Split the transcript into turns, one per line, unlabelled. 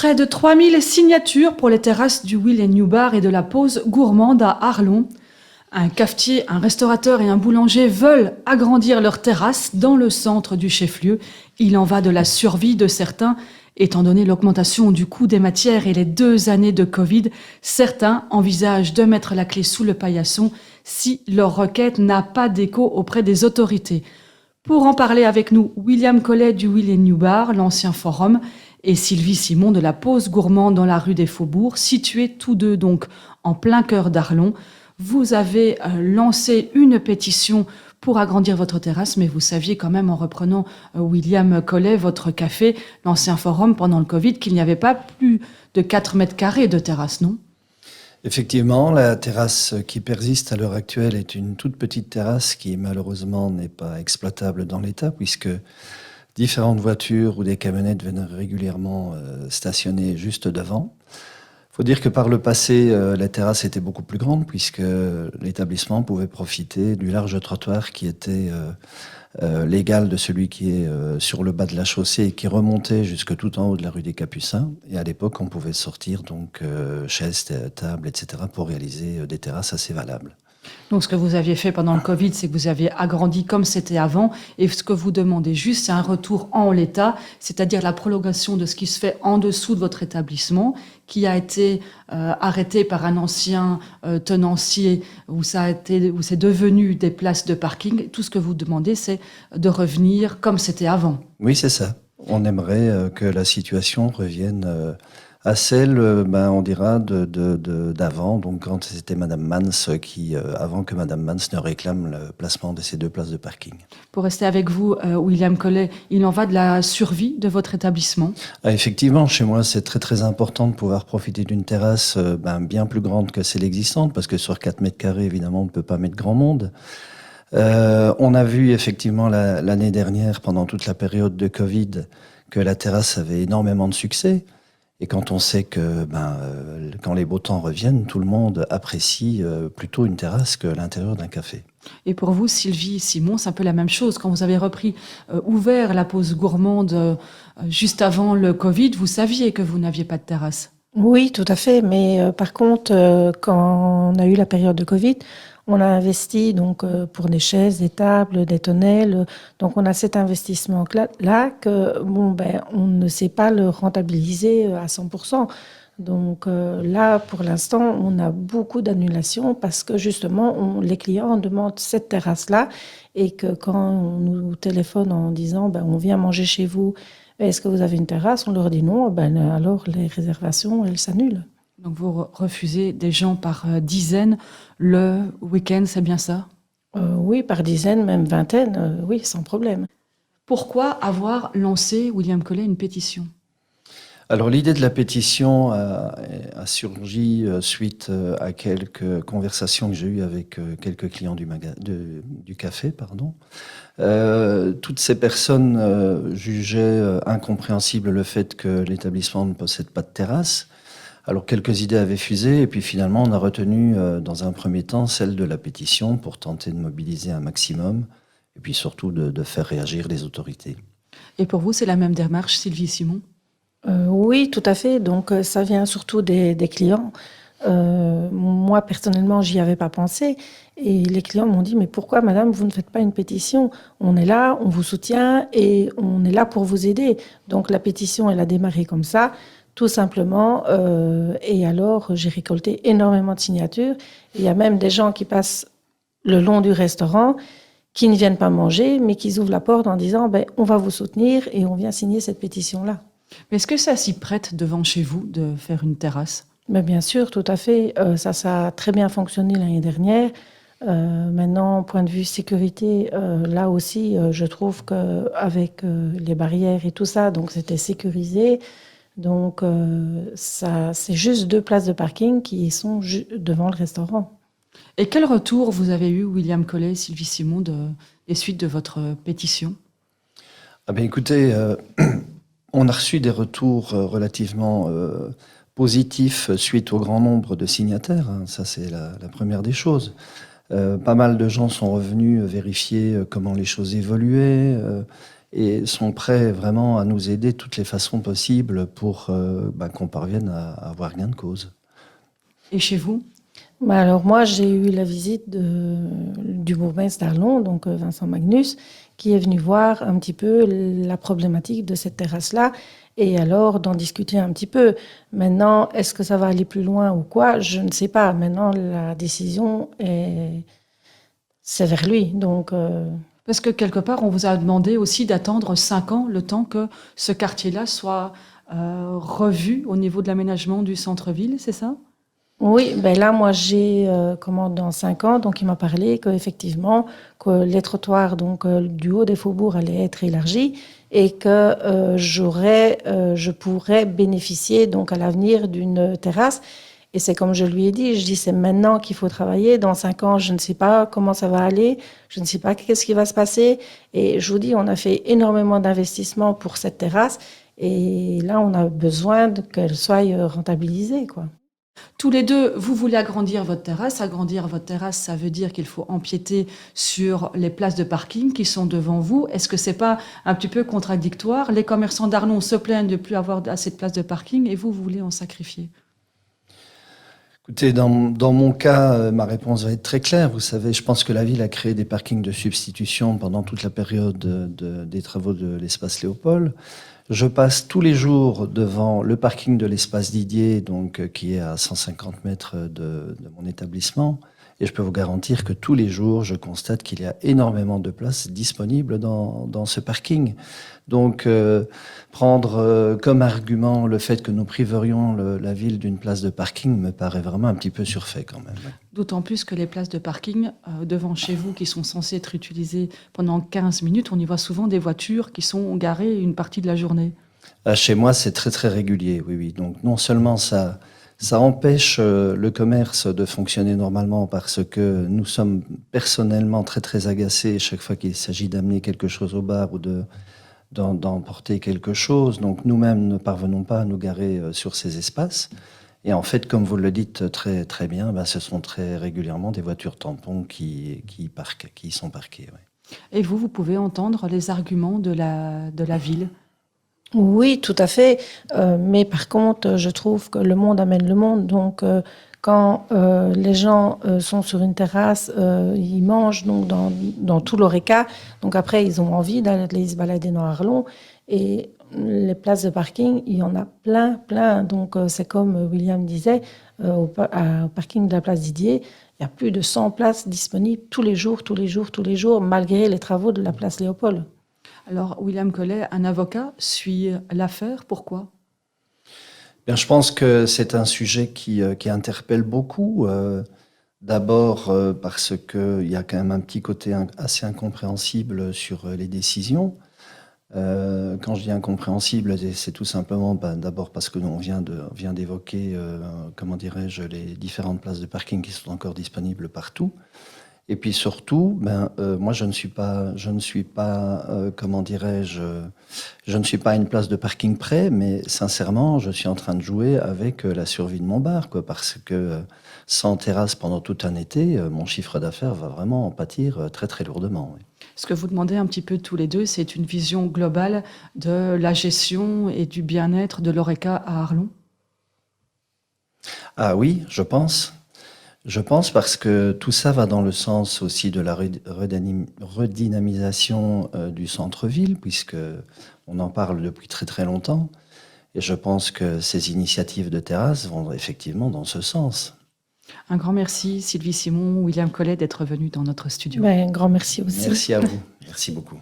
Près de 3000 signatures pour les terrasses du Will New Bar et de la pause gourmande à Arlon. Un cafetier, un restaurateur et un boulanger veulent agrandir leurs terrasses dans le centre du chef-lieu. Il en va de la survie de certains. Étant donné l'augmentation du coût des matières et les 2 années de Covid, certains envisagent de mettre la clé sous le paillasson si leur requête n'a pas d'écho auprès des autorités. Pour en parler avec nous, William Collet du Will New Bar, l'ancien forum, et Sylvie Simon de la pause gourmande dans la rue des Faubourgs, situés tous deux donc en plein cœur d'Arlon. Vous avez lancé une pétition pour agrandir votre terrasse, mais vous saviez quand même, en reprenant William Collet, votre café, l'ancien forum, pendant le Covid, qu'il n'y avait pas plus de 4 mètres carrés de terrasse, non ?
Effectivement, la terrasse qui persiste à l'heure actuelle est une toute petite terrasse qui malheureusement n'est pas exploitable dans l'état, puisque différentes voitures ou des camionnettes viennent régulièrement stationner juste devant. Il faut dire que par le passé, la terrasse était beaucoup plus grande, puisque l'établissement pouvait profiter du large trottoir qui était l'égal de celui qui est sur le bas de la chaussée et qui remontait jusque tout en haut de la rue des Capucins. Et à l'époque, on pouvait sortir donc chaises, tables, etc. pour réaliser des terrasses assez valables.
Donc ce que vous aviez fait pendant le Covid, c'est que vous aviez agrandi comme c'était avant. Et ce que vous demandez juste, c'est un retour en l'état, c'est-à-dire la prolongation de ce qui se fait en dessous de votre établissement, qui a été arrêté par un ancien tenancier, où c'est devenu des places de parking. Tout ce que vous demandez, c'est de revenir comme c'était avant.
Oui, c'est ça. On aimerait que la situation revienne à celle, on dira, d'avant, donc quand c'était Madame Mans qui, avant que Madame Mans ne réclame le placement de ces 2 places de parking.
Pour rester avec vous, William Collet, il en va de la survie de votre établissement ?
Effectivement, chez moi, c'est très très important de pouvoir profiter d'une terrasse bien plus grande que celle existante, parce que sur 4 mètres carrés, évidemment, on ne peut pas mettre grand monde. On a vu effectivement l'année dernière, pendant toute la période de Covid, que la terrasse avait énormément de succès. Et quand on sait que quand les beaux temps reviennent, tout le monde apprécie plutôt une terrasse que l'intérieur d'un café.
Et pour vous, Sylvie Simon, c'est un peu la même chose. Quand vous avez ouvert la pause gourmande juste avant le Covid, vous saviez que vous n'aviez pas de terrasse ?
Oui, tout à fait. Mais par contre, quand on a eu la période de Covid, on a investi donc pour des chaises, des tables, des tonnelles. Donc on a cet investissement-là que on ne sait pas le rentabiliser à 100%. Donc là, pour l'instant, on a beaucoup d'annulations parce que justement, les clients demandent cette terrasse-là et que quand on nous téléphone en disant on vient manger chez vous, est-ce que vous avez une terrasse ? On leur dit non, alors les réservations, elles s'annulent.
Donc vous refusez des gens par dizaines le week-end, c'est bien ça ?
Oui, par dizaines, même vingtaines, oui, sans problème.
Pourquoi avoir lancé, William Collet, une pétition ?
Alors l'idée de la pétition a surgi suite à quelques conversations que j'ai eues avec quelques clients du café. Toutes ces personnes jugeaient incompréhensible le fait que l'établissement ne possède pas de terrasse. Alors quelques idées avaient fusé et puis finalement on a retenu dans un premier temps celle de la pétition pour tenter de mobiliser un maximum et puis surtout de faire réagir les autorités.
Et pour vous, c'est la même démarche, Sylvie Simon ?
Oui, tout à fait. Donc ça vient surtout des clients. Moi, personnellement, j'y avais pas pensé. Et les clients m'ont dit, mais pourquoi, madame, vous ne faites pas une pétition ? On est là, on vous soutient et on est là pour vous aider. Donc la pétition, elle a démarré comme ça. Tout simplement, et alors j'ai récolté énormément de signatures. Il y a même des gens qui passent le long du restaurant, qui ne viennent pas manger, mais qui ouvrent la porte en disant on va vous soutenir et on vient signer cette pétition-là.
Mais est-ce que ça s'y prête devant chez vous de faire une terrasse ?
Mais bien sûr, tout à fait. Ça a très bien fonctionné l'année dernière. Maintenant, point de vue sécurité, là aussi, je trouve qu'avec les barrières et tout ça, donc c'était sécurisé. Donc, c'est juste 2 places de parking qui sont devant le restaurant.
Et quel retour vous avez eu, William Collet, Sylvie Simon, des suites de votre pétition ?
Écoutez, on a reçu des retours relativement positifs suite au grand nombre de signataires. Ça, c'est la première des choses. Pas mal de gens sont revenus vérifier comment les choses évoluaient. et sont prêts vraiment à nous aider de toutes les façons possibles pour qu'on parvienne à avoir gain de cause.
Et chez vous?
Alors moi, j'ai eu la visite du bourgmestre d'Arlon, donc Vincent Magnus, qui est venu voir un petit peu la problématique de cette terrasse-là, et alors d'en discuter un petit peu. Maintenant, est-ce que ça va aller plus loin ou quoi? Je ne sais pas. Maintenant, la décision c'est vers lui. Donc,
Parce que quelque part, on vous a demandé aussi d'attendre 5 ans, le temps que ce quartier-là soit revu au niveau de l'aménagement du centre-ville, c'est ça?
oui, ben là, moi, j'ai dans 5 ans, donc il m'a parlé qu'effectivement, que les trottoirs donc du haut des faubourgs allaient être élargis et que je pourrais bénéficier donc à l'avenir d'une terrasse. Et c'est comme je lui ai dit, je dis c'est maintenant qu'il faut travailler. Dans 5 ans, je ne sais pas comment ça va aller, je ne sais pas qu'est-ce qui va se passer. Et je vous dis, on a fait énormément d'investissements pour cette terrasse et là, on a besoin qu'elle soit rentabilisée, quoi.
Tous les deux, vous voulez agrandir votre terrasse. Agrandir votre terrasse, ça veut dire qu'il faut empiéter sur les places de parking qui sont devant vous. Est-ce que c'est pas un petit peu contradictoire? Les commerçants d'Arlon se plaignent de ne plus avoir assez de places de parking et vous voulez en sacrifier.
Écoutez, dans mon cas, ma réponse va être très claire. Vous savez, je pense que la ville a créé des parkings de substitution pendant toute la période des travaux de l'espace Léopold. Je passe tous les jours devant le parking de l'espace Didier, donc qui est à 150 mètres de mon établissement. Et je peux vous garantir que tous les jours, je constate qu'il y a énormément de places disponibles dans ce parking. Donc, prendre comme argument le fait que nous priverions la ville d'une place de parking me paraît vraiment un petit peu surfait quand même.
D'autant plus que les places de parking devant chez vous, qui sont censées être utilisées pendant 15 minutes, on y voit souvent des voitures qui sont garées une partie de la journée.
Chez moi, c'est très très régulier, oui, oui. Donc, non seulement ça empêche le commerce de fonctionner normalement parce que nous sommes personnellement très très agacés chaque fois qu'il s'agit d'amener quelque chose au bar ou d'emporter quelque chose. Donc nous-mêmes ne parvenons pas à nous garer sur ces espaces. Et en fait, comme vous le dites très très bien, ce sont très régulièrement des voitures tampons qui sont parquées. Ouais.
Et vous pouvez entendre les arguments de la ville.
Oui, tout à fait. Mais par contre, je trouve que le monde amène le monde. Donc, quand les gens sont sur une terrasse, ils mangent donc dans tout l'Horeca. Donc après, ils ont envie d'aller se balader dans Arlon. Et les places de parking, il y en a plein, plein. Donc c'est comme William disait, au parking de la place Didier, il y a plus de 100 places disponibles tous les jours, tous les jours, tous les jours, malgré les travaux de la place Léopold.
Alors, William Collet, un avocat, suit l'affaire. Pourquoi?
Bien, je pense que c'est un sujet qui interpelle beaucoup. D'abord parce qu'il y a quand même un petit côté assez incompréhensible sur les décisions. Quand je dis incompréhensible, c'est tout simplement d'abord parce que on vient d'évoquer, comment dirais-je, les différentes places de parking qui sont encore disponibles partout. Et puis surtout, moi je ne suis pas, comment dirais-je, je ne suis pas à une place de parking près, mais sincèrement, je suis en train de jouer avec la survie de mon bar, quoi, parce que sans terrasse pendant tout un été, mon chiffre d'affaires va vraiment en pâtir très très lourdement. Oui.
Ce que vous demandez un petit peu tous les deux, c'est une vision globale de la gestion et du bien-être de l'Horeca à Arlon.
Ah oui, je pense. Je pense parce que tout ça va dans le sens aussi de la redynamisation du centre-ville, puisque on en parle depuis très très longtemps. Et je pense que ces initiatives de terrasse vont effectivement dans ce sens.
Un grand merci, Sylvie Simon, William Collet, d'être venus dans notre studio.
Un grand merci aussi.
Merci à vous. Merci beaucoup.